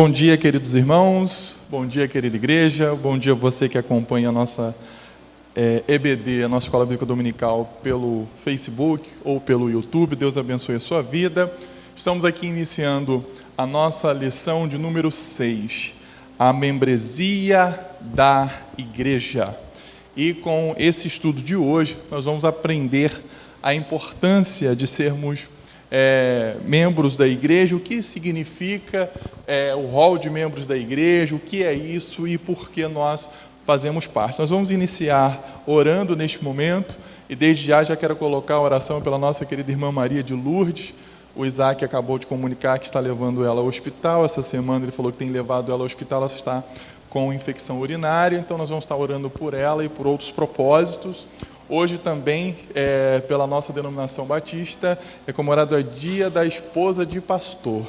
Bom dia, queridos irmãos, bom dia, querida igreja, bom dia você que acompanha a nossa EBD, a nossa Escola Bíblica Dominical, pelo Facebook ou pelo YouTube. Deus abençoe a sua vida. Estamos aqui iniciando a nossa lição de número 6, a membresia da igreja. E com esse estudo de hoje, nós vamos aprender a importância de sermos membros da igreja, o que significa o rol de membros da igreja, o que é isso e por que nós fazemos parte. Nós vamos iniciar orando neste momento, e desde já quero colocar a oração pela nossa querida irmã Maria de Lourdes. O Isaac acabou de comunicar que está levando ela ao hospital. Essa semana ele falou que tem levado ela ao hospital, ela está com infecção urinária, então nós vamos estar orando por ela e por outros propósitos. Hoje também, pela nossa denominação batista, é comemorado o Dia da Esposa de Pastor.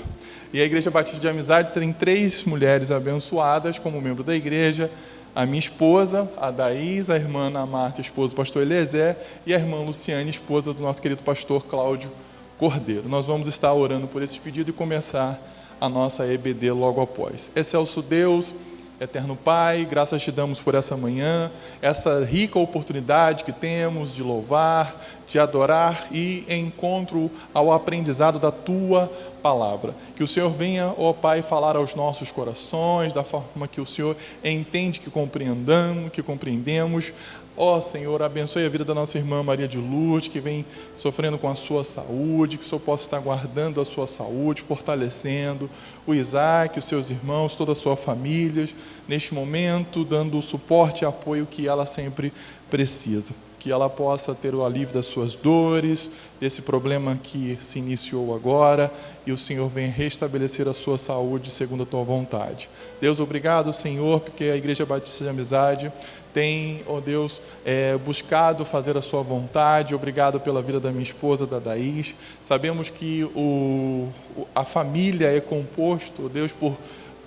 E a Igreja Batista de Amizade tem 3 mulheres abençoadas como membro da igreja: a minha esposa, a Daís, a irmã Ana Marta, esposa do pastor Eliezer, e a irmã Luciane, esposa do nosso querido pastor Cláudio Cordeiro. Nós vamos estar orando por esses pedidos e começar a nossa EBD logo após. Excelso Deus, Eterno Pai, graças te damos por essa manhã, essa rica oportunidade que temos de louvar, de adorar e encontro ao aprendizado da Tua Palavra. Que o Senhor venha, ó Pai, falar aos nossos corações, da forma que o Senhor entende que compreendemos. Ó Senhor, abençoe a vida da nossa irmã Maria de Lourdes, que vem sofrendo com a sua saúde, que o Senhor possa estar guardando a sua saúde, fortalecendo o Isaac, os seus irmãos, toda a sua família, neste momento, dando o suporte e apoio que ela sempre precisa. Que ela possa ter o alívio das suas dores, desse problema que se iniciou agora, e o Senhor venha restabelecer a sua saúde segundo a Tua vontade. Deus, obrigado, Senhor, porque a Igreja Batista de Amizade tem, ó Deus, buscado fazer a Sua vontade. Obrigado pela vida da minha esposa, da Daís. Sabemos que a família é composto, ó Deus, por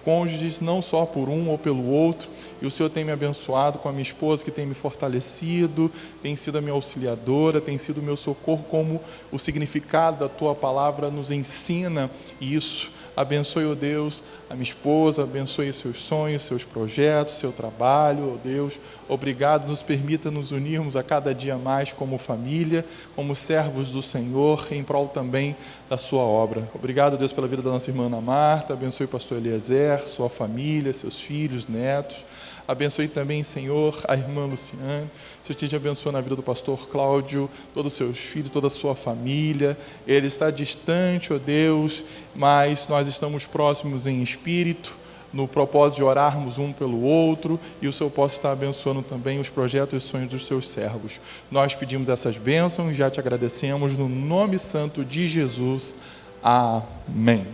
cônjuges, não só por um ou pelo outro, e o Senhor tem me abençoado com a minha esposa, que tem me fortalecido, tem sido a minha auxiliadora, tem sido o meu socorro, como o significado da Tua Palavra nos ensina isso. Abençoe, ó Deus, a minha esposa, abençoe seus sonhos, seus projetos, seu trabalho, ó Deus. Obrigado, nos permita nos unirmos a cada dia mais como família, como servos do Senhor, em prol também da sua obra. Obrigado, Deus, pela vida da nossa irmã Ana Marta. Abençoe o pastor Eliezer, sua família, seus filhos, netos. Abençoe também, Senhor, a irmã Luciane. Senhor, te abençoe na vida do pastor Cláudio, todos os seus filhos, toda a sua família. Ele está distante, ó Deus, mas nós estamos próximos em espírito, no propósito de orarmos um pelo outro, e o Senhor possa estar abençoando também os projetos e sonhos dos seus servos. Nós pedimos essas bênçãos e já te agradecemos no nome santo de Jesus. Amém.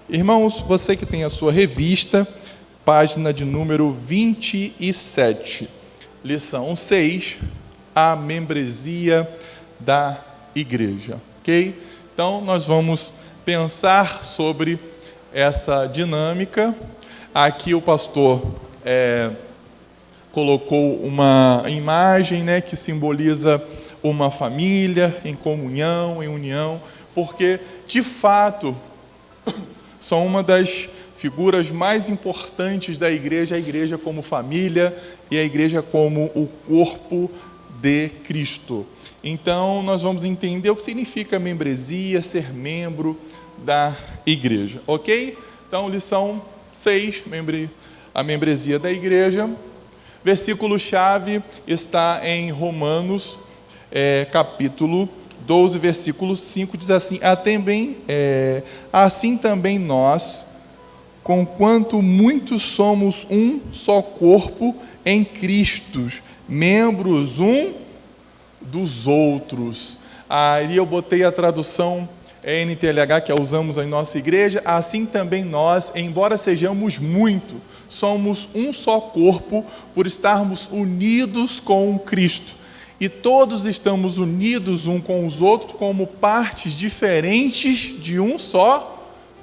Irmãos, você que tem a sua revista, página de número 27, lição 6, a membresia da igreja, ok? Então, nós vamos pensar sobre essa dinâmica. Aqui o pastor colocou uma imagem, que simboliza uma família em comunhão, em união, porque, de fato, são uma das figuras mais importantes da igreja, a igreja como família e a igreja como o corpo de Cristo. Então, nós vamos entender o que significa membresia, ser membro da igreja, ok? Então, lição 6, a membresia da igreja. Versículo-chave está em Romanos, capítulo 12, versículo 5, diz assim: assim também nós, conquanto muitos somos um só corpo em Cristo, membros um dos outros. Aí eu botei a tradução NTLH, que usamos em nossa igreja. Assim também nós, embora sejamos muito, somos um só corpo por estarmos unidos com Cristo. E todos estamos unidos um com os outros como partes diferentes de um só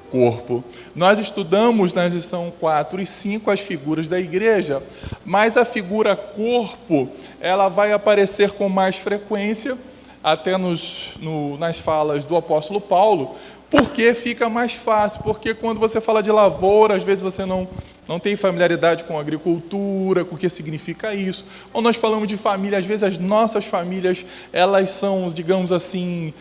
corpo. Nós estudamos na lição 4 e 5 as figuras da igreja, mas a figura corpo, ela vai aparecer com mais frequência, até nas falas do apóstolo Paulo, Porque fica mais fácil, porque quando você fala de lavoura, às vezes você não tem familiaridade com agricultura, com o que significa isso. Ou nós falamos de família, às vezes as nossas famílias, elas são, digamos assim,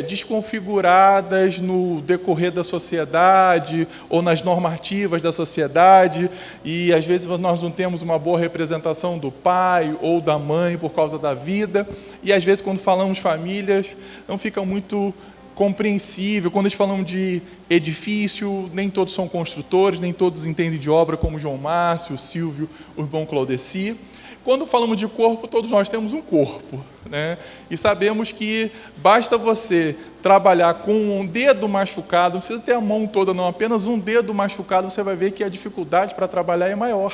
desconfiguradas no decorrer da sociedade, ou nas normativas da sociedade, e às vezes nós não temos uma boa representação do pai ou da mãe por causa da vida, e às vezes quando falamos famílias, não fica muito compreensível. Quando a gente falamos de edifício, nem todos são construtores, nem todos entendem de obra, como João Márcio, o Silvio, o irmão Claudeci. Quando falamos de corpo, todos nós temos um corpo, né? E sabemos que basta você trabalhar com um dedo machucado, não precisa ter a mão toda não, apenas um dedo machucado, você vai ver que a dificuldade para trabalhar é maior.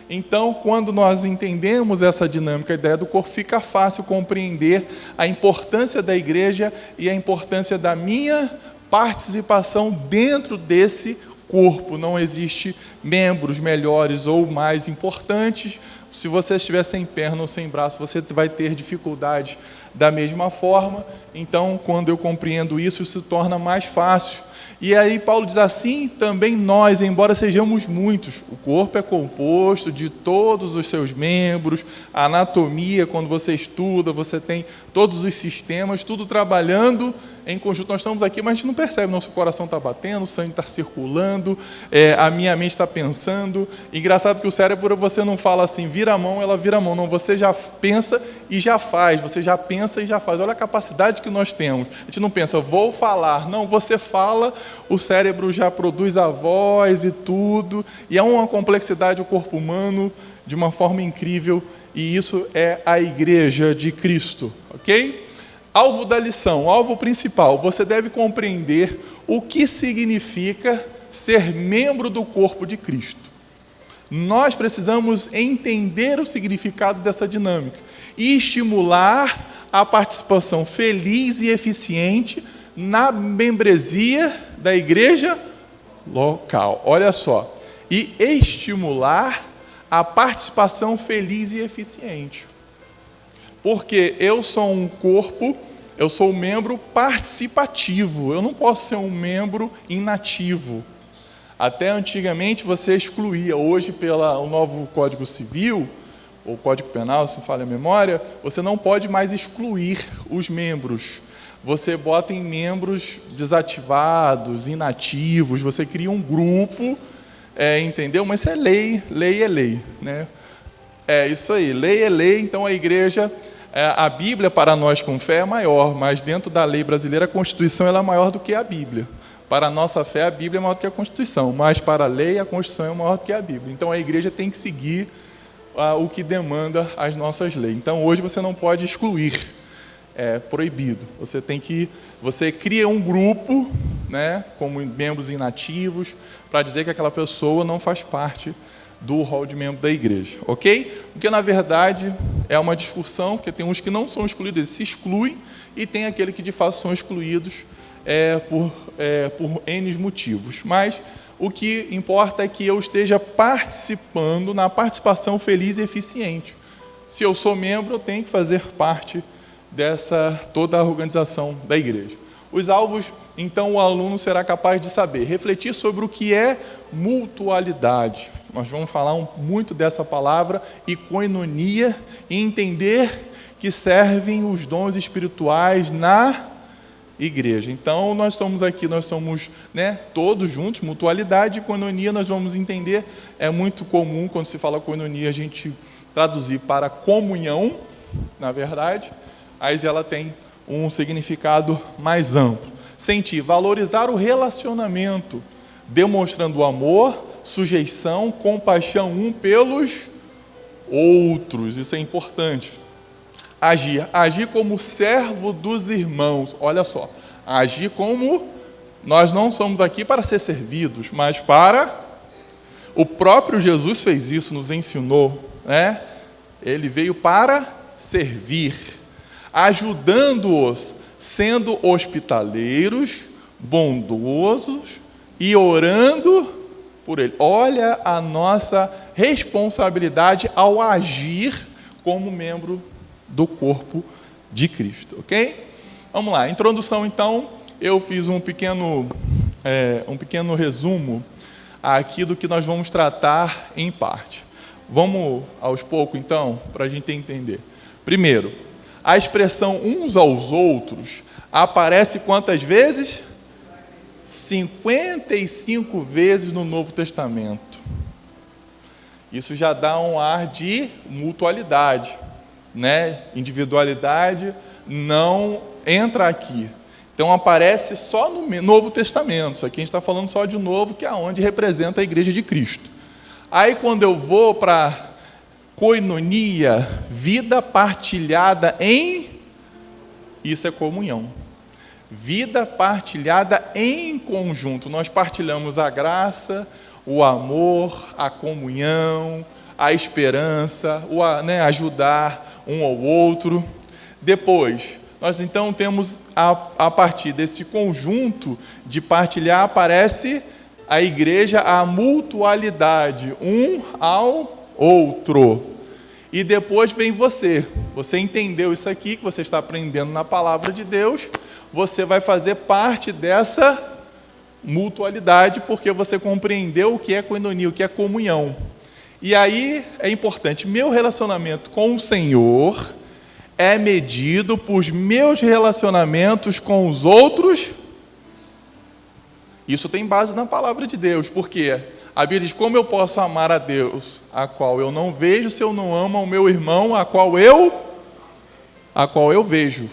Então, quando nós entendemos essa dinâmica, a ideia do corpo, fica fácil compreender a importância da igreja e a importância da minha participação dentro desse corpo. Não existe membros melhores ou mais importantes. Se você estiver sem perna ou sem braço, você vai ter dificuldade da mesma forma. Então, quando eu compreendo isso, isso se torna mais fácil. E aí Paulo diz assim, também nós, embora sejamos muitos, o corpo é composto de todos os seus membros, a anatomia, quando você estuda, você tem todos os sistemas, tudo trabalhando em conjunto. Nós estamos aqui, mas a gente não percebe, nosso coração está batendo, o sangue está circulando, a minha mente está pensando. Engraçado que o cérebro, você não fala assim, vira a mão, ela vira a mão, não, você já pensa e já faz, você já pensa e já faz. Olha a capacidade que nós temos. A gente não pensa, vou falar, não, você fala, o cérebro já produz a voz e tudo, e é uma complexidade o corpo humano de uma forma incrível, e isso é a igreja de Cristo, ok? Alvo da lição, alvo principal, você deve compreender o que significa ser membro do corpo de Cristo. Nós precisamos entender o significado dessa dinâmica e estimular a participação feliz e eficiente na membresia da igreja local. Olha só, e estimular a participação feliz e eficiente. Porque eu sou um corpo, eu sou um membro participativo, eu não posso ser um membro inativo. Até antigamente você excluía, hoje pelo novo Código Civil, ou Código Penal, se falha a memória, você não pode mais excluir os membros. Você bota em membros desativados, inativos, você cria um grupo, entendeu? Mas isso é lei, lei é lei, né? É isso aí, lei é lei, então a igreja... A Bíblia, para nós com fé, é maior, mas dentro da lei brasileira, a Constituição ela é maior do que a Bíblia. Para a nossa fé, a Bíblia é maior do que a Constituição, mas para a lei, a Constituição é maior do que a Bíblia. Então, a igreja tem que seguir o que demanda as nossas leis. Então, hoje você não pode excluir, é proibido. Você cria um grupo, né, como membros inativos, para dizer que aquela pessoa não faz parte do rol de membro da igreja, ok? Porque, na verdade, é uma discussão, porque tem uns que não são excluídos, eles se excluem, e tem aquele que, de fato, são excluídos por N motivos. Mas o que importa é que eu esteja participando na participação feliz e eficiente. Se eu sou membro, eu tenho que fazer parte toda a organização da igreja. Os alvos, então, o aluno será capaz de saber, refletir sobre o que é mutualidade. Nós vamos falar muito dessa palavra, e koinonia, e entender que servem os dons espirituais na igreja. Então, nós estamos aqui, nós somos, né, todos juntos, mutualidade e koinonia, nós vamos entender, é muito comum, quando se fala koinonia, a gente traduzir para comunhão, na verdade, mas ela tem um significado mais amplo. Sentir, valorizar o relacionamento, demonstrando amor, sujeição, compaixão um pelos outros. Isso é importante. Agir como servo dos irmãos. Olha só, agir como... Nós não somos aqui para ser servidos, mas para... O próprio Jesus fez isso, nos ensinou, né? Ele veio para servir, ajudando-os, sendo hospitaleiros, bondosos e orando por ele. Olha a nossa responsabilidade ao agir como membro do corpo de Cristo, ok? Vamos lá, introdução então, eu fiz um pequeno resumo aqui do que nós vamos tratar em parte. Vamos aos poucos, então, para a gente entender. Primeiro, a expressão uns aos outros aparece quantas vezes? 55 vezes no Novo Testamento. Isso já dá um ar de mutualidade, né? Individualidade não entra aqui. Então aparece só no Novo Testamento. Isso aqui a gente está falando só de novo, que é onde representa a Igreja de Cristo. Aí quando eu vou para koinonia, vida partilhada em... Isso é comunhão. Vida partilhada em conjunto. Nós partilhamos a graça, o amor, a comunhão, a esperança, ajudar um ao outro. Depois, nós então temos, a partir desse conjunto de partilhar, aparece a igreja, a mutualidade, um ao outro. E depois vem você. Você entendeu isso aqui, que você está aprendendo na palavra de Deus, você vai fazer parte dessa mutualidade, porque você compreendeu o que é koinonia, o que é comunhão. E aí é importante, meu relacionamento com o Senhor é medido por meus relacionamentos com os outros. Isso tem base na palavra de Deus, porque a Bíblia diz: como eu posso amar a Deus, a qual eu não vejo, se eu não amo ao meu irmão, a qual eu vejo.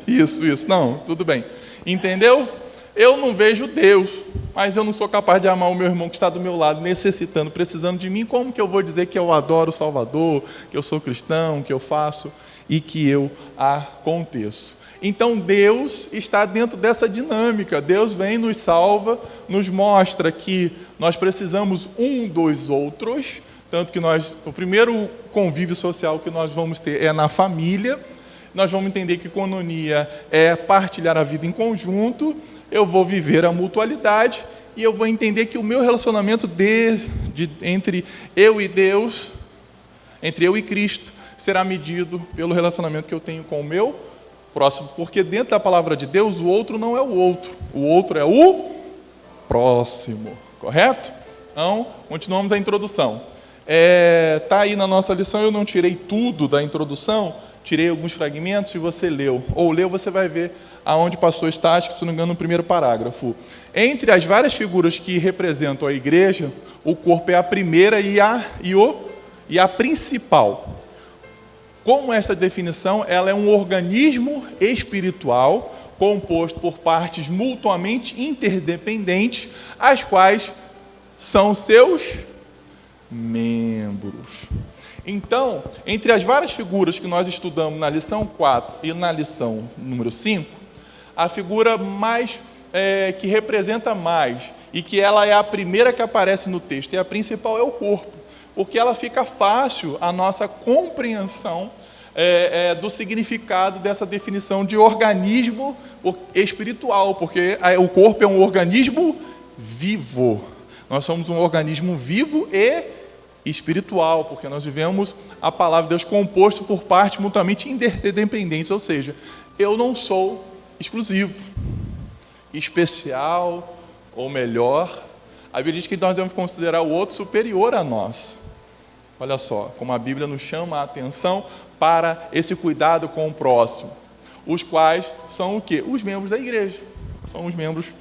Isso, não, tudo bem. Entendeu? Eu não vejo Deus, mas eu não sou capaz de amar o meu irmão que está do meu lado, necessitando, precisando de mim. Como que eu vou dizer que eu adoro o Salvador, que eu sou cristão, que eu faço e que eu aconteço? Então Deus está dentro dessa dinâmica. Deus vem, nos salva, nos mostra que nós precisamos um dos outros, tanto que o primeiro convívio social que nós vamos ter é na família. Nós vamos entender que koinonia é partilhar a vida em conjunto. Eu vou viver a mutualidade e eu vou entender que o meu relacionamento entre eu e Deus, entre eu e Cristo, será medido pelo relacionamento que eu tenho com o meu próximo, porque dentro da palavra de Deus, o outro não é o outro é o próximo, correto? Então, continuamos a introdução. Está aí na nossa lição, eu não tirei tudo da introdução, tirei alguns fragmentos. Se você leu, você vai ver aonde passou está, acho que, se não me engano, no primeiro parágrafo. Entre as várias figuras que representam a igreja, o corpo é a primeira e a principal. Como essa definição, ela é um organismo espiritual composto por partes mutuamente interdependentes, as quais são seus membros. Então, entre as várias figuras que nós estudamos na lição 4 e na lição número 5, a figura mais que representa mais e que ela é a primeira que aparece no texto e a principal é o corpo, porque ela fica fácil a nossa compreensão do significado dessa definição de organismo espiritual, porque o corpo é um organismo vivo. Nós somos um organismo vivo e espiritual, porque nós vivemos a palavra de Deus composto por partes mutuamente interdependentes, ou seja, eu não sou exclusivo, especial ou melhor. A Bíblia diz que nós devemos considerar o outro superior a nós. Olha só, como a Bíblia nos chama a atenção para esse cuidado com o próximo, os quais são o quê? Os membros da igreja, são os membros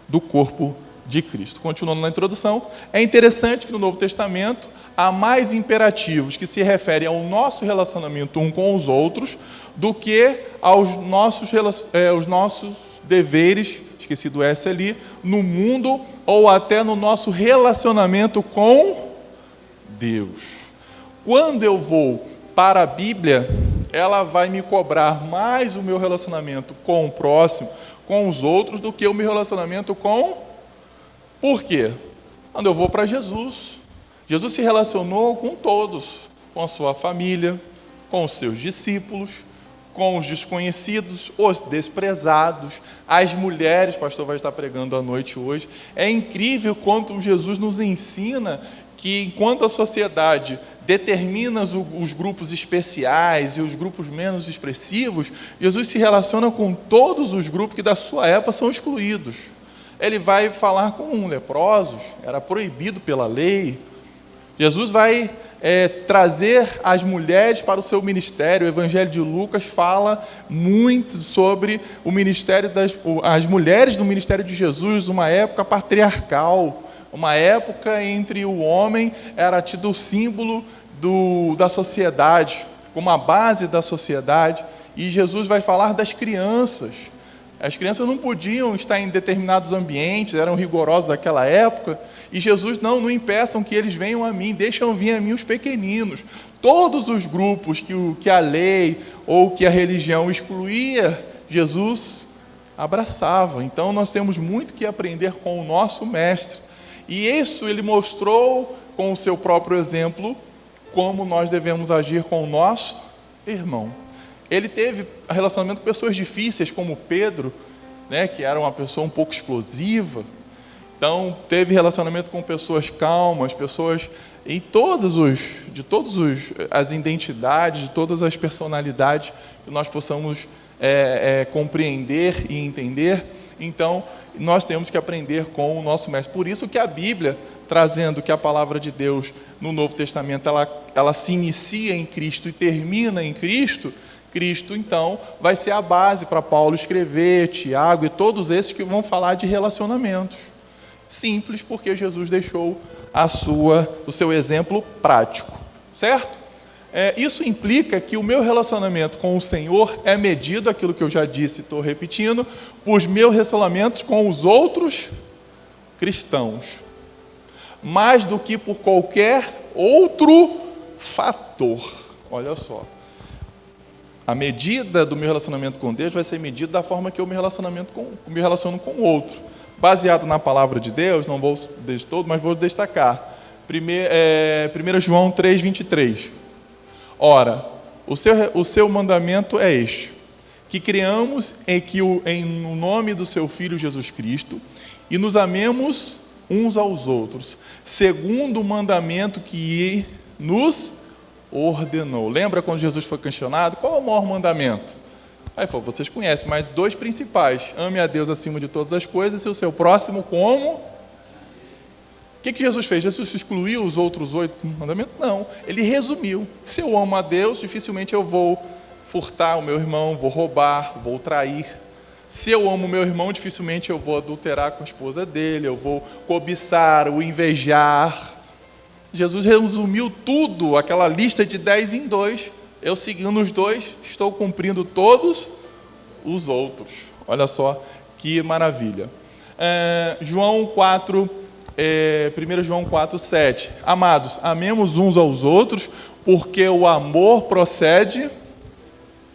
do corpo de Cristo. Continuando na introdução, é interessante que no Novo Testamento há mais imperativos que se referem ao nosso relacionamento um com os outros do que aos nossos deveres, esqueci do S ali, no mundo ou até no nosso relacionamento com Deus. Quando eu vou para a Bíblia, ela vai me cobrar mais o meu relacionamento com o próximo, com os outros, do que o meu relacionamento com... Por quê? Quando eu vou para Jesus, Jesus se relacionou com todos, com a sua família, com os seus discípulos, com os desconhecidos, os desprezados, as mulheres. O pastor vai estar pregando à noite hoje. É incrível quanto Jesus nos ensina que enquanto a sociedade determina os grupos especiais e os grupos menos expressivos, Jesus se relaciona com todos os grupos que da sua época são excluídos. Ele vai falar com leprosos, era proibido pela lei. Jesus vai trazer as mulheres para o seu ministério. O Evangelho de Lucas fala muito sobre o ministério as mulheres do ministério de Jesus, uma época patriarcal, uma época entre o homem era tido o símbolo da sociedade, como a base da sociedade, e Jesus vai falar das crianças. As crianças não podiam estar em determinados ambientes, eram rigorosos naquela época, e Jesus, não impeçam que eles venham a mim, deixam vir a mim os pequeninos. Todos os grupos que a lei ou que a religião excluía, Jesus abraçava. Então nós temos muito que aprender com o nosso mestre, e isso ele mostrou com o seu próprio exemplo, como nós devemos agir com o nosso irmão. Ele teve relacionamento com pessoas difíceis, como Pedro, que era uma pessoa um pouco explosiva. Então, teve relacionamento com pessoas calmas, pessoas de todas as identidades, de todas as personalidades, que nós possamos compreender e entender. Então, nós temos que aprender com o nosso mestre. Por isso que a Bíblia, trazendo que a palavra de Deus no Novo Testamento, ela se inicia em Cristo e termina em Cristo. Cristo, então, vai ser a base para Paulo escrever, Tiago e todos esses que vão falar de relacionamentos. Simples, porque Jesus deixou o seu exemplo prático, certo? Isso implica que o meu relacionamento com o Senhor é medido, aquilo que eu já disse e estou repetindo, por meus relacionamentos com os outros cristãos, mais do que por qualquer outro fator. Olha só. A medida do meu relacionamento com Deus vai ser medida da forma que eu me relaciono com o outro. Baseado na palavra de Deus, não vou dizer todo, mas vou destacar. 1 João 3:23. Ora, o seu mandamento é este, que creamos no nome do seu Filho Jesus Cristo e nos amemos uns aos outros, segundo o mandamento que nos ordenou. Lembra quando Jesus foi questionado? Qual é o maior mandamento? Aí ele falou, vocês conhecem, mas 2 principais. Ame a Deus acima de todas as coisas e o seu próximo como? O que Jesus fez? Jesus excluiu os outros 8 mandamentos? Não, ele resumiu. Se eu amo a Deus, dificilmente eu vou furtar o meu irmão, vou roubar, vou trair. Se eu amo o meu irmão, dificilmente eu vou adulterar com a esposa dele, eu vou cobiçar, o invejar. Jesus resumiu tudo, aquela lista de 10 em 2. Eu seguindo os 2, estou cumprindo todos os outros. Olha só que maravilha. 1 João 4:7. Amados, amemos uns aos outros, porque o amor procede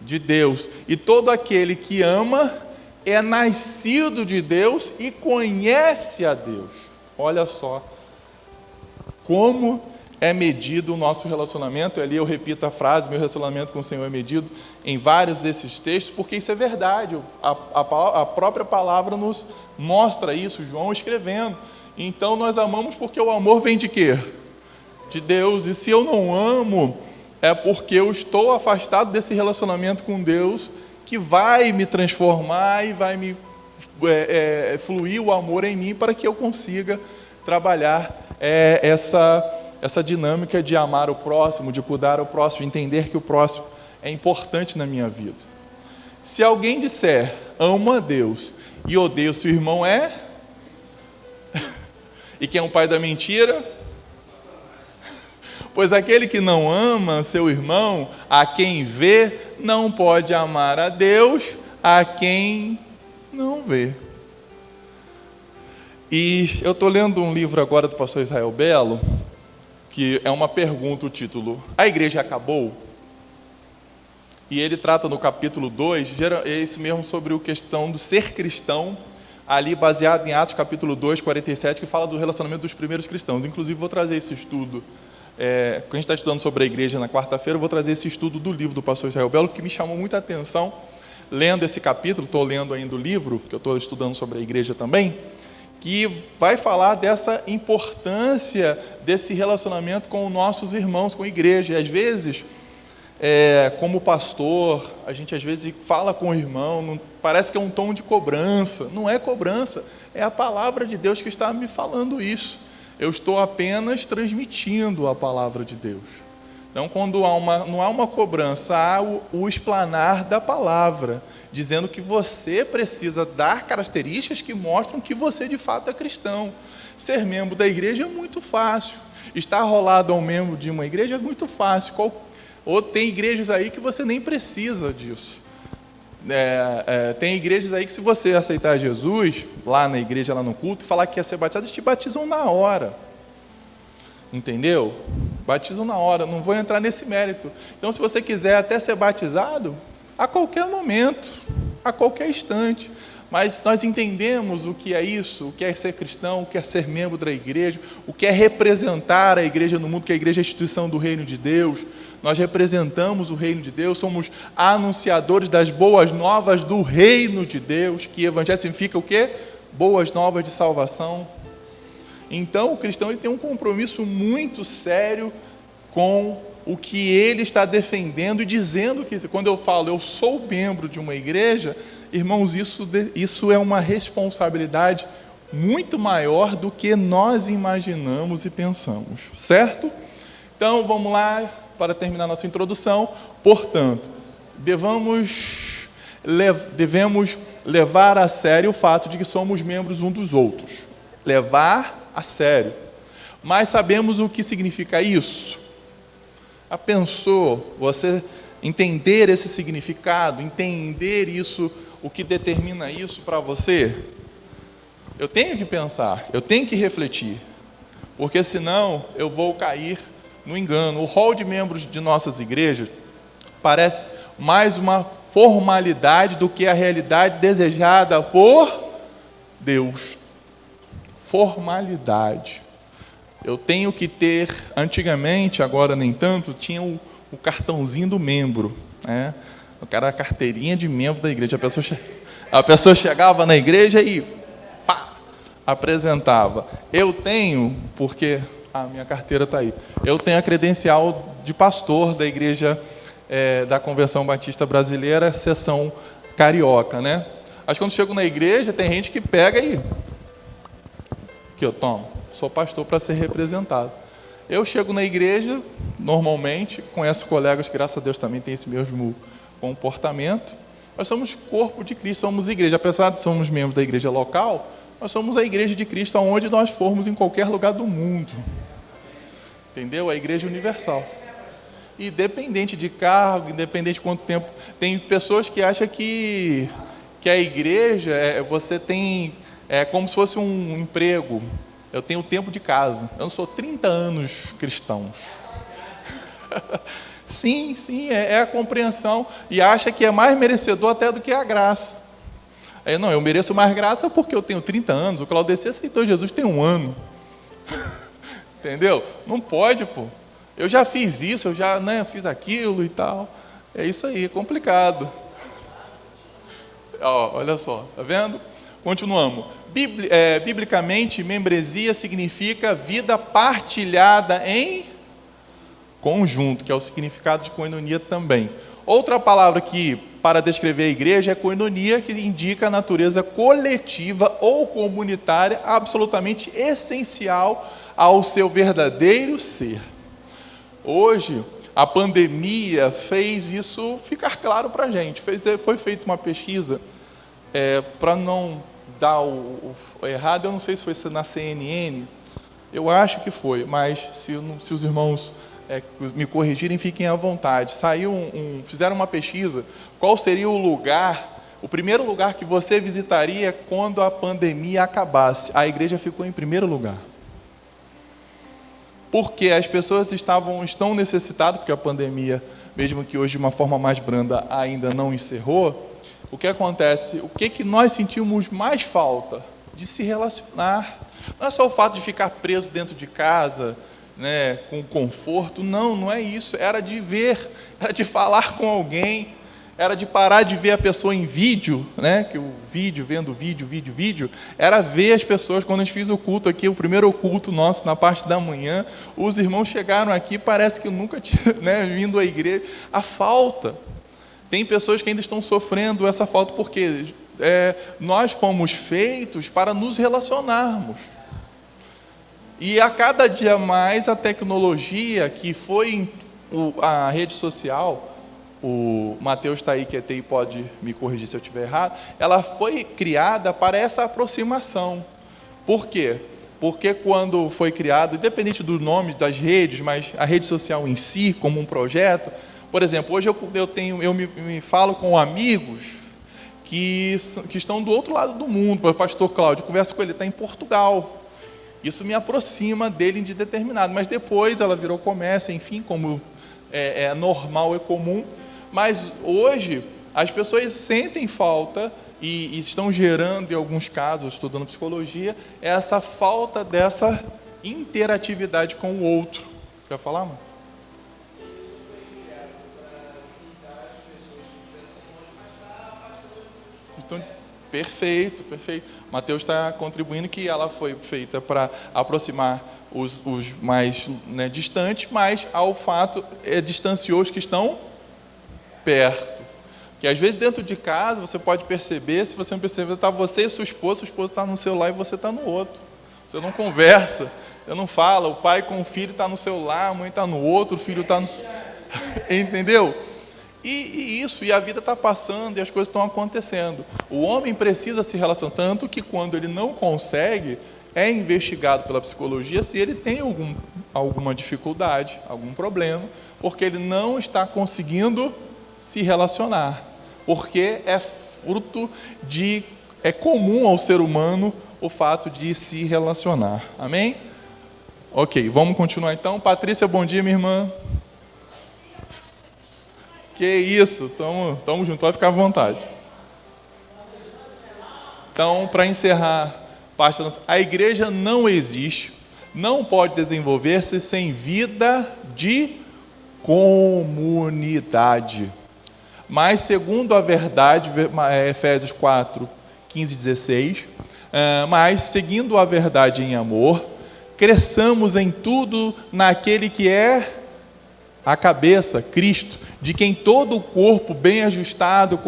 de Deus. E todo aquele que ama é nascido de Deus e conhece a Deus. Olha só como é medido o nosso relacionamento. Ali eu repito a frase, meu relacionamento com o Senhor é medido em vários desses textos, porque isso é verdade. A própria palavra nos mostra isso, João escrevendo. Então nós amamos porque o amor vem de quê? De Deus. E se eu não amo, é porque eu estou afastado desse relacionamento com Deus, que vai me transformar e vai me fluir o amor em mim para que eu consiga trabalhar essa dinâmica de amar o próximo, de cuidar o próximo, entender que o próximo é importante na minha vida. Se alguém disser, amo a Deus e odeio o seu irmão, e quem é o pai da mentira? Pois aquele que não ama seu irmão, a quem vê, não pode amar a Deus, a quem não vê. E eu estou lendo um livro agora do pastor Israel Belo, que é uma pergunta, o título, A Igreja Acabou? E ele trata no capítulo 2, é isso mesmo, sobre a questão do ser cristão, ali baseado em Atos capítulo 2, 47, que fala do relacionamento dos primeiros cristãos. Inclusive vou trazer esse estudo, quando a gente está estudando sobre a igreja na quarta-feira, eu vou trazer esse estudo do livro do pastor Israel Belo, que me chamou muita atenção, lendo esse capítulo, estou lendo ainda o livro, que eu estou estudando sobre a igreja também, que vai falar dessa importância desse relacionamento com os nossos irmãos, com a igreja. E às vezes, como pastor, a gente às vezes fala com o irmão, parece que é um tom de cobrança. Não é cobrança, é a palavra de Deus que está me falando isso. Eu estou apenas transmitindo a palavra de Deus. Então, quando não há uma cobrança, há o explanar da palavra, dizendo que você precisa dar características que mostram que você de fato é cristão. Ser membro da igreja é muito fácil. Estar rolado ao membro de uma igreja é muito fácil. Ou tem igrejas aí que você nem precisa disso. Tem igrejas aí que, se você aceitar Jesus, lá na igreja, lá no culto, e falar que quer ser batizado, eles te batizam na hora. Entendeu? Batizam na hora, não vou entrar nesse mérito. Então, se você quiser até ser batizado, a qualquer momento, a qualquer instante. Mas nós entendemos o que é isso, o que é ser cristão, o que é ser membro da igreja, o que é representar a igreja no mundo, que a igreja é a instituição do reino de Deus. Nós representamos o reino de Deus, somos anunciadores das boas novas do reino de Deus, que evangelho significa o quê? Boas novas de salvação. Então, o cristão ele tem um compromisso muito sério com o que ele está defendendo e dizendo que, quando eu falo, eu sou membro de uma igreja, irmãos, isso é uma responsabilidade muito maior do que nós imaginamos e pensamos, certo? Então, vamos lá, para terminar nossa introdução. Portanto, devemos levar a sério o fato de que somos membros uns dos outros. Levar a sério. Mas sabemos o que significa isso? Já pensou, você entender esse significado, entender isso, o que determina isso para você? Eu tenho que pensar, eu tenho que refletir, porque senão eu vou cair no engano. O rol de membros de nossas igrejas parece mais uma formalidade do que a realidade desejada por Deus. Formalidade. Eu tenho que ter, antigamente, agora nem tanto, tinha o cartãozinho do membro, né? O cara, a carteirinha de membro da igreja. A pessoa chegava na igreja e pá, apresentava. Eu tenho, porque a minha carteira está aí, eu tenho a credencial de pastor da igreja da Convenção Batista Brasileira, seção carioca, né? Mas quando chego na igreja, tem gente que pega e que eu tomo, sou pastor para ser representado. Eu chego na igreja, normalmente, conheço colegas que, graças a Deus, também têm esse mesmo comportamento. Nós somos corpo de Cristo, somos igreja. Apesar de sermos membros da igreja local, nós somos a igreja de Cristo aonde nós formos, em qualquer lugar do mundo. Entendeu? A igreja universal. Independente de cargo, independente de quanto tempo. Tem pessoas que acham que a igreja, você tem... É como se fosse um emprego. Eu tenho tempo de casa. Eu não sou 30 anos cristãos. Sim, é a compreensão. E acha que é mais merecedor até do que a graça. Eu mereço mais graça porque eu tenho 30 anos. O Claudeci aceitou Jesus tem 1 ano. Entendeu? Não pode, pô. Eu já fiz isso, eu já fiz aquilo e tal. É isso aí, é complicado. Olha só, tá vendo? Continuamos. Biblicamente, membresia significa vida partilhada em conjunto, que é o significado de koinonia também. Outra palavra que, para descrever a igreja, é koinonia, que indica a natureza coletiva ou comunitária, absolutamente essencial ao seu verdadeiro ser. Hoje, a pandemia fez isso ficar claro para a gente. Foi feita uma pesquisa, para não dar o errado, eu não sei se foi na CNN, eu acho que foi, mas se os irmãos me corrigirem, fiquem à vontade. Fizeram uma pesquisa, qual seria o primeiro lugar que você visitaria quando a pandemia acabasse? A igreja ficou em primeiro lugar. Porque as pessoas estão necessitadas, porque a pandemia, mesmo que hoje de uma forma mais branda, ainda não encerrou. O que acontece? O que nós sentimos mais falta? De se relacionar. Não é só o fato de ficar preso dentro de casa, né, com conforto. Não é isso. Era de ver, era de falar com alguém, era de parar de ver a pessoa em vídeo, né? Que o vídeo, vendo vídeo, era ver as pessoas. Quando a gente fez o culto aqui, o primeiro culto nosso, na parte da manhã, os irmãos chegaram aqui, parece que nunca tinham, né, vindo à igreja. A falta. Tem pessoas que ainda estão sofrendo essa falta, porque nós fomos feitos para nos relacionarmos. E a cada dia mais a tecnologia, que foi a rede social, o Mateus está aí, que é TI, pode me corrigir se eu estiver errado, ela foi criada para essa aproximação. Por quê? Porque quando foi criado, independente do nome das redes, mas a rede social em si, como um projeto, por exemplo, hoje eu me falo com amigos que estão do outro lado do mundo. O pastor Cláudio, converso com ele, está em Portugal. Isso me aproxima dele de determinado, mas depois ela virou comércio, enfim, como é normal, é comum. Mas hoje as pessoas sentem falta e estão gerando, em alguns casos, estudando psicologia, essa falta dessa interatividade com o outro. Quer falar, mano? Então, perfeito. Mateus está contribuindo que ela foi feita para aproximar os mais, né, distantes, mas ao fato, distanciou os que estão perto. Que às vezes dentro de casa você pode perceber, se você não perceber, está você e sua esposa está no celular e você está no outro. Você não conversa, você não fala, o pai com o filho está no celular, a mãe está no outro, o filho está no... Entendeu? E a vida está passando e as coisas estão acontecendo. O homem precisa se relacionar, tanto que quando ele não consegue, é investigado pela psicologia se ele tem alguma dificuldade, algum problema, porque ele não está conseguindo se relacionar, porque é fruto é comum ao ser humano o fato de se relacionar. Amém? Ok, vamos continuar então. Patrícia, bom dia, minha irmã. Que isso, tamo junto, pode ficar à vontade. Então, para encerrar, a igreja não existe, não pode desenvolver-se sem vida de comunidade. Mas, segundo a verdade, Efésios 4, 15 e 16, mas, seguindo a verdade em amor, cresçamos em tudo naquele que é a cabeça, Cristo, de quem todo o corpo, bem ajustado,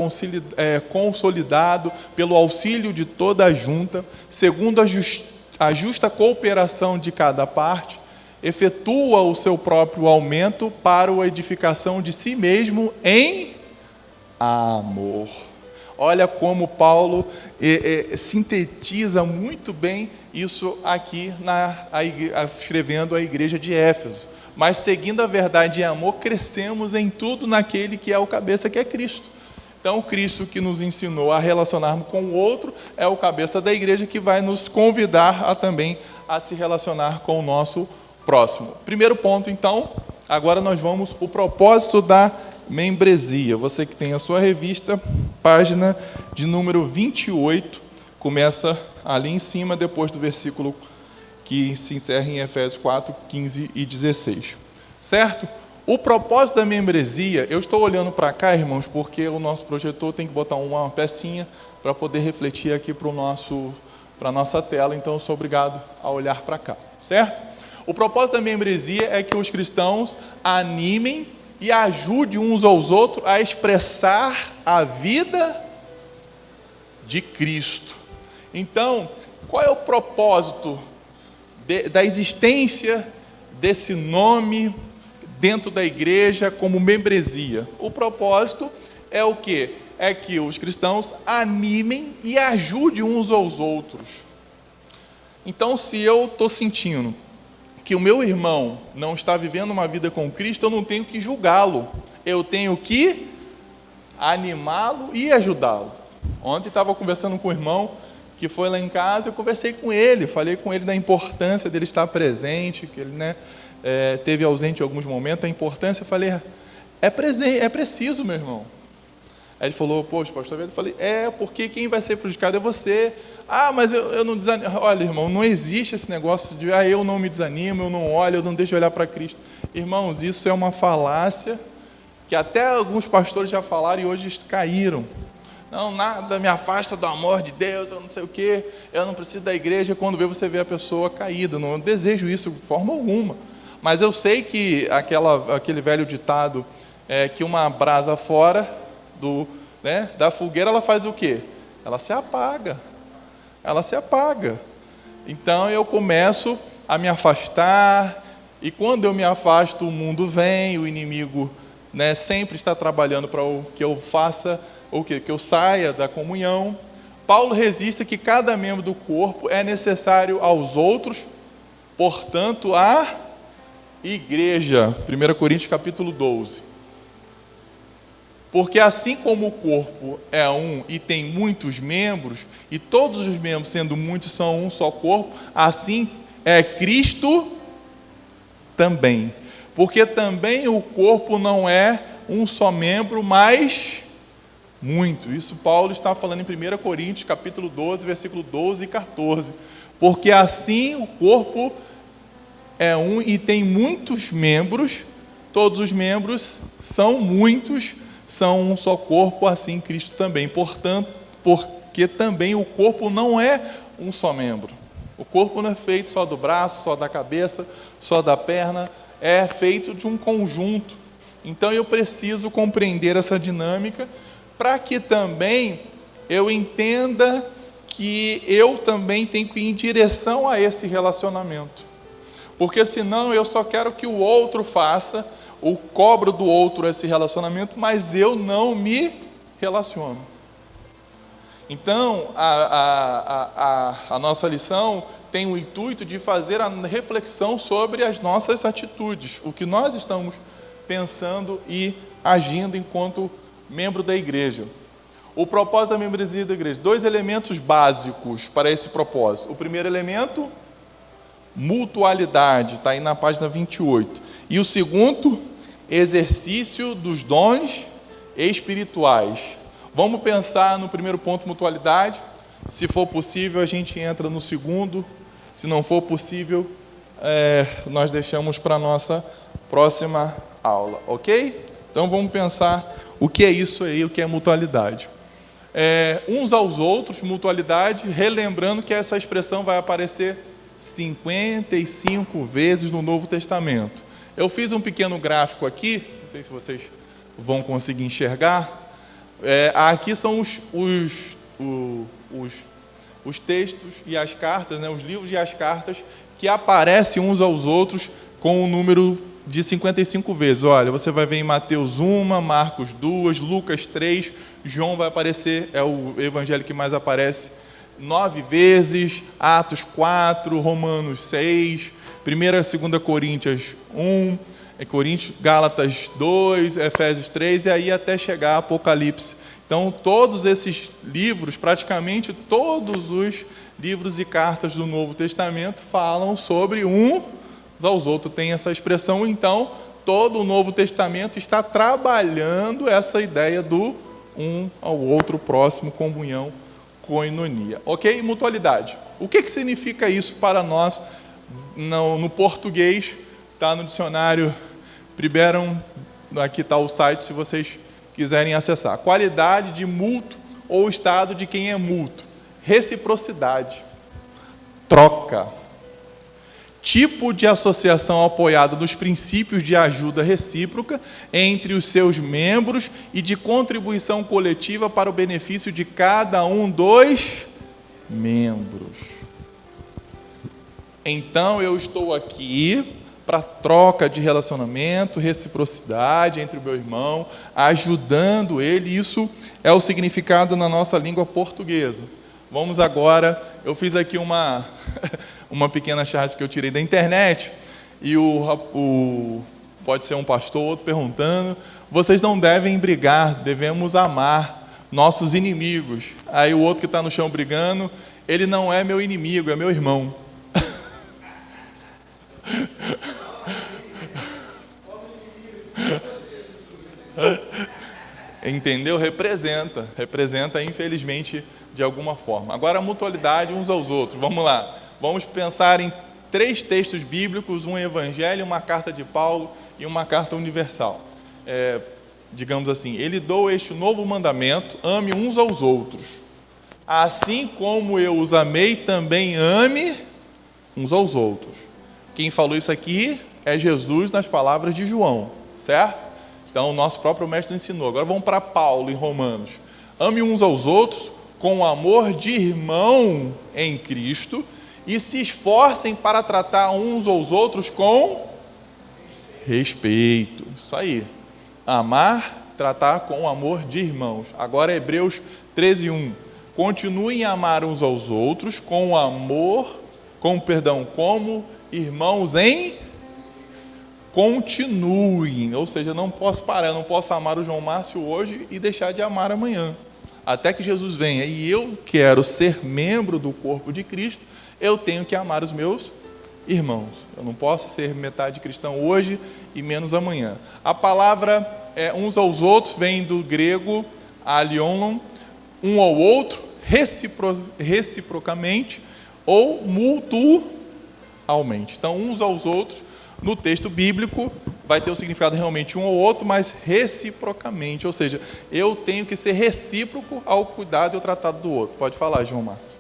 consolidado, pelo auxílio de toda a junta, segundo a justa cooperação de cada parte, efetua o seu próprio aumento para a edificação de si mesmo em amor. Olha como Paulo sintetiza muito bem isso aqui, escrevendo a igreja de Éfeso. Mas seguindo a verdade em amor, crescemos em tudo naquele que é o cabeça, que é Cristo. Então, Cristo que nos ensinou a relacionarmos com o outro, é o cabeça da igreja que vai nos convidar também a se relacionar com o nosso próximo. Primeiro ponto, então, agora nós vamos o propósito da membresia. Você que tem a sua revista, página de número 28, começa ali em cima, depois do versículo que se encerra em Efésios 4, 15 e 16. Certo? O propósito da membresia, eu estou olhando para cá, irmãos, porque o nosso projetor tem que botar uma pecinha para poder refletir aqui para a nossa tela, então eu sou obrigado a olhar para cá. Certo? O propósito da membresia é que os cristãos animem e ajudem uns aos outros a expressar a vida de Cristo. Então, qual é o propósito da existência desse nome dentro da igreja como membresia? O propósito é o quê? É que os cristãos animem e ajudem uns aos outros. Então, se eu estou sentindo que o meu irmão não está vivendo uma vida com Cristo, eu não tenho que julgá-lo, eu tenho que animá-lo e ajudá-lo. Ontem estava conversando com o irmão que foi lá em casa, eu conversei com ele, falei com ele da importância dele estar presente, que ele, né, teve ausente em alguns momentos, a importância, eu falei, é preciso, meu irmão. Aí ele falou, poxa, pastor, eu falei, porque quem vai ser prejudicado é você. Mas eu não desanimo. Olha, irmão, não existe esse negócio de, eu não me desanimo, eu não olho, eu não deixo de olhar para Cristo. Irmãos, isso é uma falácia que até alguns pastores já falaram e hoje caíram. Não, nada me afasta do amor de Deus, eu não sei o quê, eu não preciso da igreja. Quando você vê a pessoa caída, não desejo isso de forma alguma. Mas eu sei que aquele velho ditado é que uma brasa fora da fogueira, ela faz o quê? Ela se apaga. Ela se apaga. Então eu começo a me afastar, e quando eu me afasto, o mundo vem, o inimigo sempre está trabalhando para que eu faça, ou que eu saia da comunhão. Paulo registra que cada membro do corpo é necessário aos outros, portanto, a igreja. 1 Coríntios capítulo 12. Porque assim como o corpo é um e tem muitos membros, e todos os membros, sendo muitos, são um só corpo, assim é Cristo também. Porque também o corpo não é um só membro, mas muito. Isso Paulo está falando em 1 Coríntios, capítulo 12, versículo 12 e 14. Porque assim o corpo é um e tem muitos membros, todos os membros são muitos, são um só corpo, assim Cristo também. Portanto, porque também o corpo não é um só membro. O corpo não é feito só do braço, só da cabeça, só da perna, é feito de um conjunto. Então eu preciso compreender essa dinâmica para que também eu entenda que eu também tenho que ir em direção a esse relacionamento. Porque senão eu só quero que o outro faça, ou cobro do outro esse relacionamento, mas eu não me relaciono. Então, a nossa lição tem o intuito de fazer a reflexão sobre as nossas atitudes, o que nós estamos pensando e agindo enquanto membro da igreja. O propósito da membresia da igreja, 2 elementos básicos para esse propósito. O primeiro elemento, mutualidade, está aí na página 28. E o segundo, exercício dos dons espirituais. Vamos pensar no primeiro ponto, mutualidade. Se for possível, a gente entra no segundo. Se não for possível, nós deixamos para a nossa próxima aula, ok? Então vamos pensar o que é isso aí, o que é mutualidade. Uns aos outros, mutualidade, relembrando que essa expressão vai aparecer 55 vezes no Novo Testamento. Eu fiz um pequeno gráfico aqui, não sei se vocês vão conseguir enxergar. Aqui são os textos e as cartas, os livros e as cartas que aparecem uns aos outros com o número de 55 vezes. Olha, você vai ver em Mateus 1, Marcos 2, Lucas 3, João vai aparecer, é o evangelho que mais aparece 9 vezes, Atos 4, Romanos 6, 1 e 2 Coríntios 1, Gálatas 2, Efésios 3, e aí até chegar a Apocalipse. Então, todos esses livros, praticamente todos os livros e cartas do Novo Testamento falam sobre uns aos outros. Tem essa expressão, então, todo o Novo Testamento está trabalhando essa ideia do um ao outro próximo, comunhão, koinonia. Ok? Mutualidade. O que significa isso para nós no português? Está no dicionário Priberam, aqui está o site, se vocês quiserem acessar. Qualidade de mútuo ou estado de quem é mútuo. Reciprocidade. Troca. Tipo de associação apoiada nos princípios de ajuda recíproca entre os seus membros e de contribuição coletiva para o benefício de cada um dos membros. Então, eu estou aqui para troca de relacionamento, reciprocidade entre o meu irmão, ajudando ele. Isso é o significado na nossa língua portuguesa. Vamos agora, eu fiz aqui uma pequena charge que eu tirei da internet, e pode ser um pastor ou outro perguntando, vocês não devem brigar, devemos amar nossos inimigos. Aí o outro que está no chão brigando, ele não é meu inimigo, é meu irmão. Entendeu? Representa, infelizmente, de alguma forma. Agora, a mutualidade uns aos outros. Vamos lá. Vamos pensar em 3 textos bíblicos, um evangelho, uma carta de Paulo e uma carta universal. digamos assim, ele dou este novo mandamento, ame uns aos outros. Assim como eu os amei, também ame uns aos outros. Quem falou isso aqui é Jesus nas palavras de João, certo? Então, o nosso próprio mestre ensinou. Agora vamos para Paulo em Romanos. Ame uns aos outros com o amor de irmão em Cristo e se esforcem para tratar uns aos outros com respeito. Isso aí. Amar, tratar com amor de irmãos. Agora Hebreus 13:1. Continuem a amar uns aos outros com amor, como irmãos em continuem. Ou seja, não posso parar, eu não posso amar o João Márcio hoje e deixar de amar amanhã. Até que Jesus venha e eu quero ser membro do corpo de Cristo, eu tenho que amar os meus irmãos. Eu não posso ser metade cristão hoje e menos amanhã. A palavra uns aos outros vem do grego alionon, um ao outro, reciprocamente ou mutualmente. Então, uns aos outros, no texto bíblico, vai ter o significado realmente um ao outro, mas reciprocamente. Ou seja, eu tenho que ser recíproco ao cuidado e ao tratado do outro. Pode falar, João Marcos.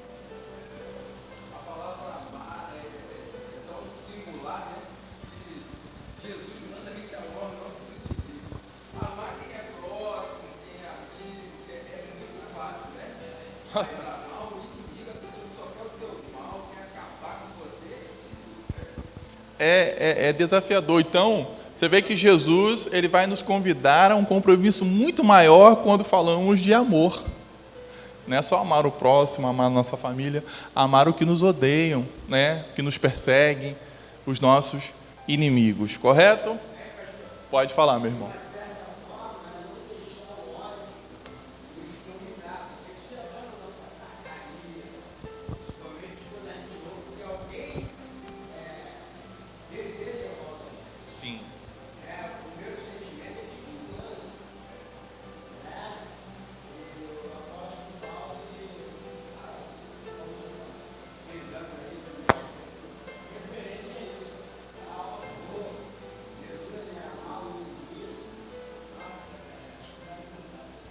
É desafiador. Então, você vê que Jesus ele vai nos convidar a um compromisso muito maior quando falamos de amor. Não é só amar o próximo, amar a nossa família, amar o que nos odeiam, né? Que nos perseguem, os nossos inimigos. Correto? Pode falar, meu irmão.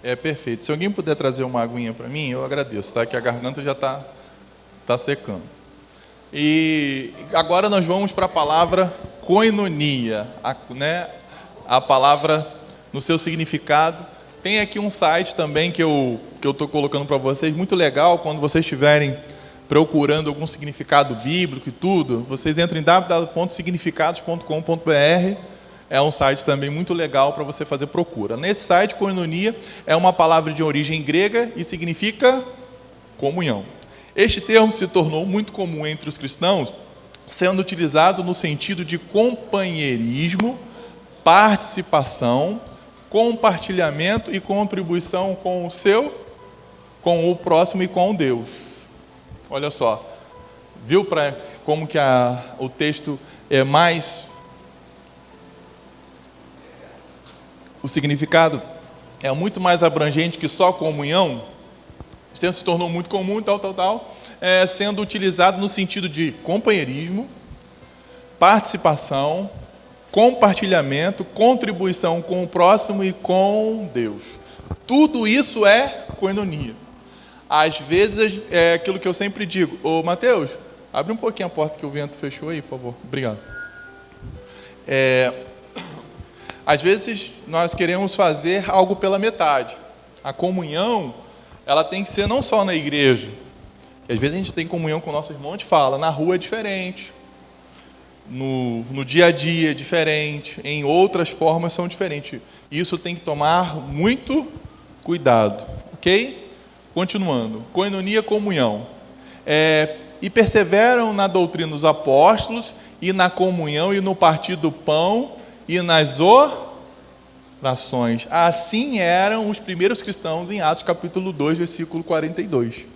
É perfeito. Se alguém puder trazer uma aguinha para mim, eu agradeço, tá? Que a garganta já está secando. E agora nós vamos para a palavra koinonia, a palavra no seu significado. Tem aqui um site também que eu estou colocando para vocês, muito legal, quando vocês estiverem procurando algum significado bíblico e tudo, vocês entram em www.significados.com.br. É um site também muito legal para você fazer procura. Nesse site, koinonia é uma palavra de origem grega e significa comunhão. Este termo se tornou muito comum entre os cristãos, sendo utilizado no sentido de companheirismo, participação, compartilhamento e contribuição com o próximo e com Deus. Olha só, viu como que o texto é mais... O significado é muito mais abrangente que só comunhão. O termo se tornou muito comum, sendo utilizado no sentido de companheirismo, participação, compartilhamento, contribuição com o próximo e com Deus. Tudo isso é koinonia. Às vezes, é aquilo que eu sempre digo. Ô, Mateus, abre um pouquinho a porta que o vento fechou aí, por favor. Obrigado. Às vezes, nós queremos fazer algo pela metade. A comunhão, ela tem que ser não só na igreja. Às vezes a gente tem comunhão com o nosso irmão, a gente fala, na rua é diferente. No dia a dia é diferente. Em outras formas são diferentes. Isso tem que tomar muito cuidado. Ok? Continuando. Koinonia, comunhão. E perseveram na doutrina dos apóstolos, e na comunhão, e no partir do pão, e nas orações. Assim eram os primeiros cristãos em Atos capítulo 2, versículo 42.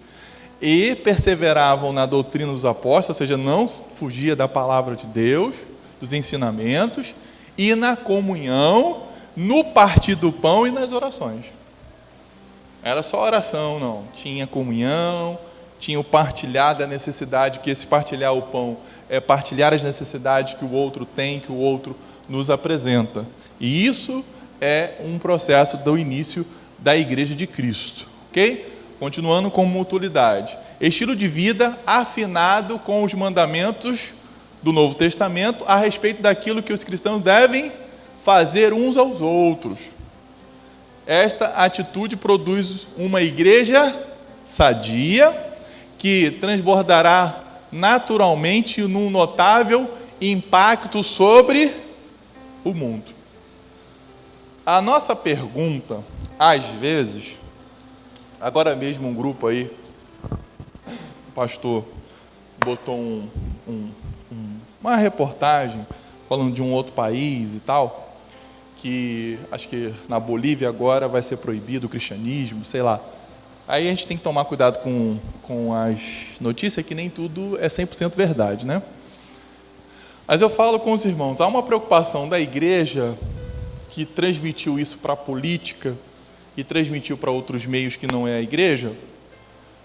E perseveravam na doutrina dos apóstolos, ou seja, não fugia da palavra de Deus, dos ensinamentos, e na comunhão, no partir do pão e nas orações. Era só oração, não. Tinha comunhão, tinha o partilhar da necessidade, que esse partilhar o pão é partilhar as necessidades que o outro tem, que o outro nos apresenta. E isso é um processo do início da Igreja de Cristo, ok? Continuando com mutualidade. Estilo de vida afinado com os mandamentos do Novo Testamento a respeito daquilo que os cristãos devem fazer uns aos outros. Esta atitude produz uma igreja sadia, que transbordará naturalmente num notável impacto sobre o mundo. A nossa pergunta, às vezes, agora mesmo um grupo aí, o pastor botou uma reportagem falando de um outro país e tal, que acho que na Bolívia agora vai ser proibido o cristianismo, sei lá. Aí a gente tem que tomar cuidado com as notícias, que nem tudo é 100% verdade, né? Mas eu falo com os irmãos, há uma preocupação da igreja que transmitiu isso para a política e transmitiu para outros meios que não é a igreja,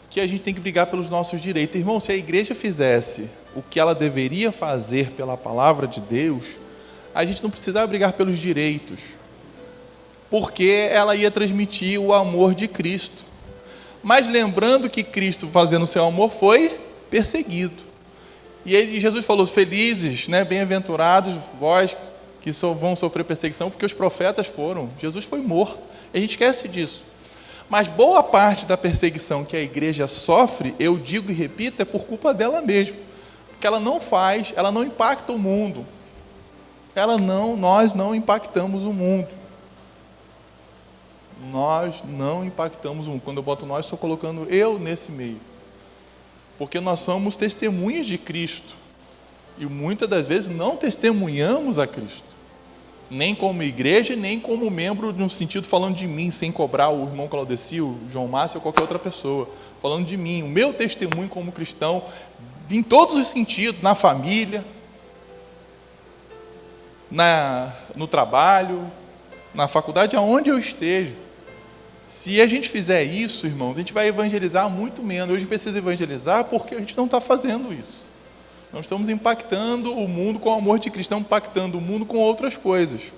que a gente tem que brigar pelos nossos direitos. Irmão, se a igreja fizesse o que ela deveria fazer pela palavra de Deus, a gente não precisava brigar pelos direitos, porque ela ia transmitir o amor de Cristo. Mas lembrando que Cristo, fazendo o seu amor, foi perseguido. E Jesus falou, felizes, né, bem-aventurados vós que vão sofrer perseguição, porque os profetas foram. Jesus foi morto. A gente esquece disso. Mas boa parte da perseguição que a igreja sofre, eu digo e repito, é por culpa dela mesma. Porque ela não impacta o mundo. Nós não impactamos o mundo. Nós não impactamos o mundo. Quando eu boto nós, estou colocando eu nesse meio. Porque nós somos testemunhas de Cristo. E muitas das vezes não testemunhamos a Cristo. Nem como igreja, nem como membro, no sentido falando de mim, sem cobrar o irmão Claudecio, o João Márcio ou qualquer outra pessoa. Falando de mim, o meu testemunho como cristão, em todos os sentidos, na família, no trabalho, na faculdade, aonde eu esteja. Se a gente fizer isso, irmãos, a gente vai evangelizar muito menos. Hoje a gente precisa evangelizar porque a gente não está fazendo isso. Nós estamos impactando o mundo com o amor de Cristo, estamos impactando o mundo com outras coisas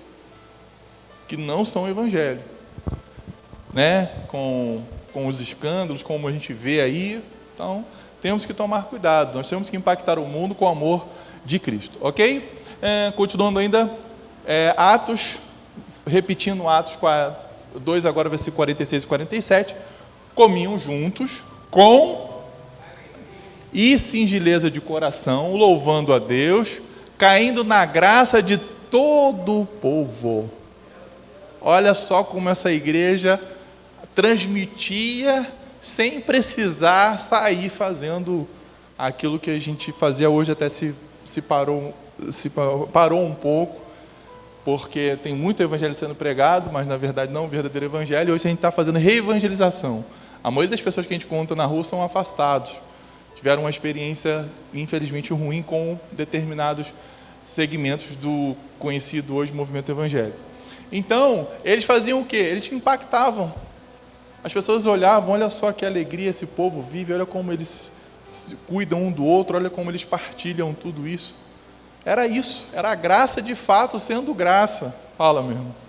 que não são evangelho, né? Com os escândalos, como a gente vê aí. Então, temos que tomar cuidado. Nós temos que impactar o mundo com o amor de Cristo, ok? Continuando ainda, Atos, repetindo Atos 2, agora versículo 46 e 47, comiam juntos com e singeleza de coração, louvando a Deus, caindo na graça de todo o povo. Olha só como essa igreja transmitia sem precisar sair fazendo aquilo que a gente fazia hoje, até se parou um pouco, porque tem muito evangelho sendo pregado, mas na verdade não o verdadeiro evangelho. Hoje a gente está fazendo reevangelização. A maioria das pessoas que a gente conta na rua são afastados. Tiveram uma experiência, infelizmente, ruim com determinados segmentos do conhecido hoje movimento evangélico. Então, eles faziam o quê? Eles impactavam. As pessoas olhavam, olha só que alegria esse povo vive, olha como eles cuidam um do outro, olha como eles partilham tudo isso. Era isso, era a graça de fato sendo graça. Fala, meu irmão.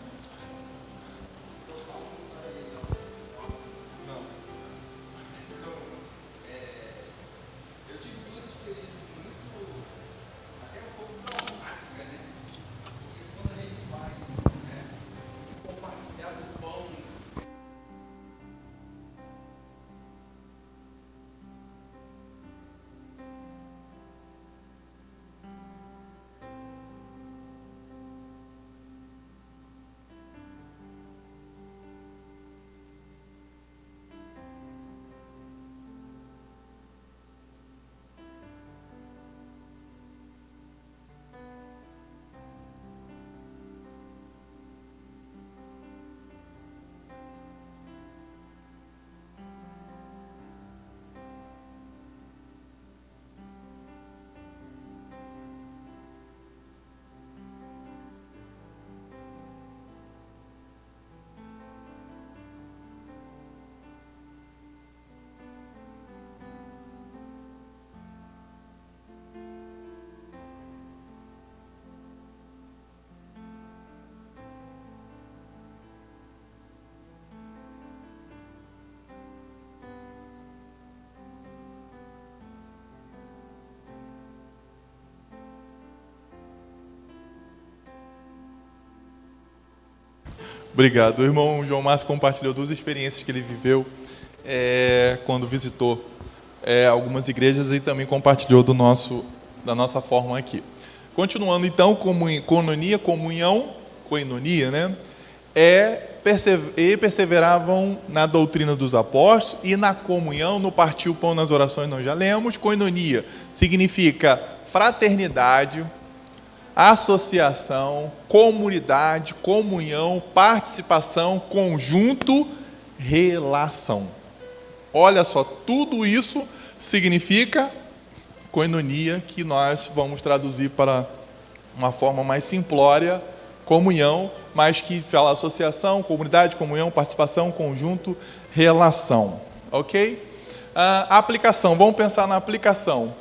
Obrigado. O irmão João Márcio compartilhou duas experiências que ele viveu quando visitou algumas igrejas e também compartilhou da nossa forma aqui. Continuando então, coinonia, comunhão, koinonia, né? E perseveravam na doutrina dos apóstolos e na comunhão, no partir o pão, nas orações, nós já lemos. Koinonia significa fraternidade, associação, comunidade, comunhão, participação, conjunto, relação. Olha só, tudo isso significa koinonia, que nós vamos traduzir para uma forma mais simplória, comunhão, mas que fala associação, comunidade, comunhão, participação, conjunto, relação. Ok? A aplicação, vamos pensar na aplicação.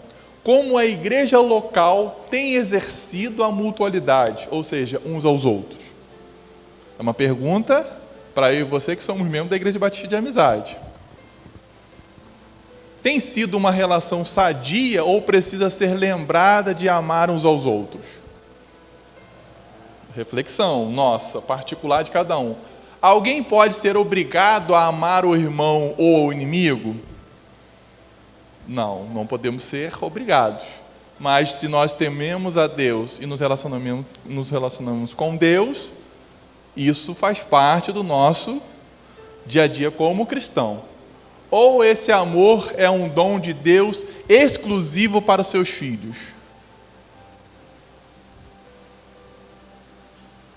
Como a igreja local tem exercido a mutualidade, ou seja, uns aos outros? É uma pergunta para eu e você que somos membros da Igreja Batista de Amizade. Tem sido uma relação sadia ou precisa ser lembrada de amar uns aos outros? Reflexão nossa, particular de cada um. Alguém pode ser obrigado a amar o irmão ou o inimigo? Não, não podemos ser obrigados. Mas se nós tememos a Deus e nos relacionamos com Deus, isso faz parte do nosso dia a dia como cristão. Ou esse amor é um dom de Deus exclusivo para os seus filhos?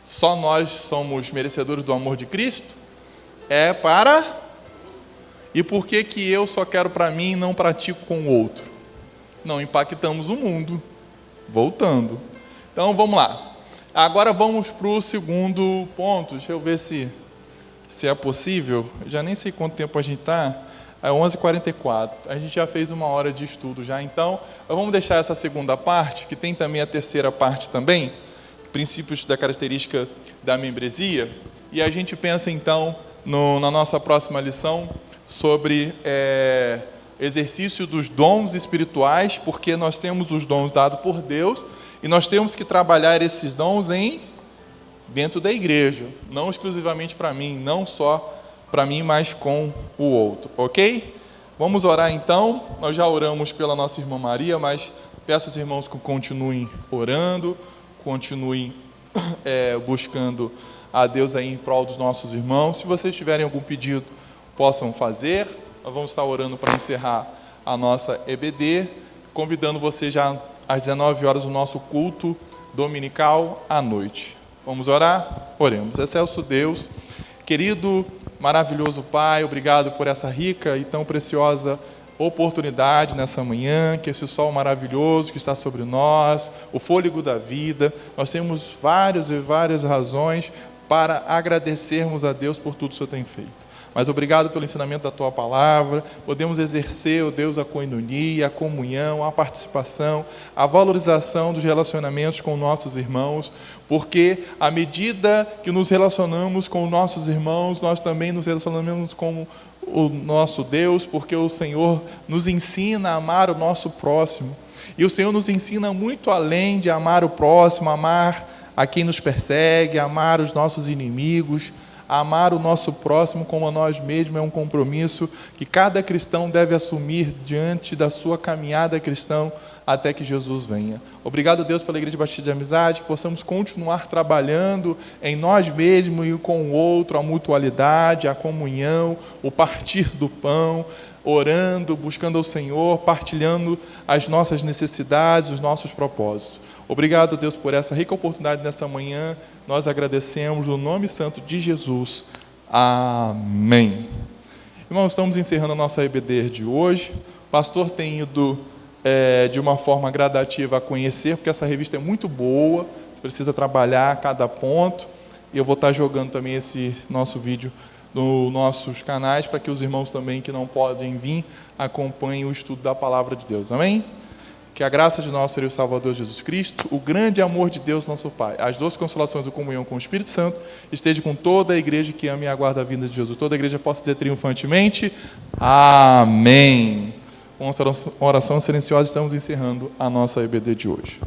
Só nós somos merecedores do amor de Cristo? E por que eu só quero para mim e não pratico com o outro? Não impactamos o mundo. Voltando. Então, vamos lá. Agora vamos para o segundo ponto. Deixa eu ver se é possível. Eu já nem sei quanto tempo a gente está. É 11h44. A gente já fez 1 hora de estudo já. Então, vamos deixar essa segunda parte, que tem também a terceira parte também, princípios da característica da membresia, e a gente pensa então na nossa próxima lição sobre exercício dos dons espirituais, porque nós temos os dons dados por Deus e nós temos que trabalhar esses dons dentro da igreja, não exclusivamente para mim, não só para mim, mas com o outro, ok? Vamos orar então. Nós já oramos pela nossa irmã Maria, mas peço aos irmãos que continuem orando, continuem buscando a Deus aí em prol dos nossos irmãos. Se vocês tiverem algum pedido, possam fazer. Nós vamos estar orando para encerrar a nossa EBD, convidando você já às 19 horas o nosso culto dominical à noite. Vamos orar? Oremos. Excelso Deus, querido, maravilhoso Pai, obrigado por essa rica e tão preciosa oportunidade nessa manhã, que esse sol maravilhoso que está sobre nós, o fôlego da vida, nós temos várias razões para agradecermos a Deus por tudo que o Senhor tem feito. Mas obrigado pelo ensinamento da Tua Palavra, podemos exercer, ó Deus, a koinonia, a comunhão, a participação, a valorização dos relacionamentos com nossos irmãos, porque à medida que nos relacionamos com nossos irmãos, nós também nos relacionamos com o nosso Deus, porque o Senhor nos ensina a amar o nosso próximo. E o Senhor nos ensina muito além de amar o próximo, amar a quem nos persegue, amar os nossos inimigos. Amar o nosso próximo como a nós mesmos é um compromisso que cada cristão deve assumir diante da sua caminhada cristã até que Jesus venha. Obrigado, Deus, pela Igreja Batista de Amizade, que possamos continuar trabalhando em nós mesmos e com o outro, a mutualidade, a comunhão, o partir do pão, orando, buscando ao Senhor, partilhando as nossas necessidades, os nossos propósitos. Obrigado, Deus, por essa rica oportunidade nessa manhã. Nós agradecemos no nome santo de Jesus. Amém. Irmãos, estamos encerrando a nossa EBD de hoje. O pastor tem ido de uma forma gradativa a conhecer, porque essa revista é muito boa, precisa trabalhar cada ponto. E eu vou estar jogando também esse nosso vídeo nos nossos canais, para que os irmãos também que não podem vir, acompanhem o estudo da Palavra de Deus. Amém? Que a graça de nosso Senhor e Salvador Jesus Cristo, o grande amor de Deus, nosso Pai, as doces consolações da comunhão com o Espírito Santo, esteja com toda a igreja que ama e aguarda a vinda de Jesus. Toda a igreja possa dizer triunfantemente, amém. Com essa oração silenciosa, estamos encerrando a nossa EBD de hoje.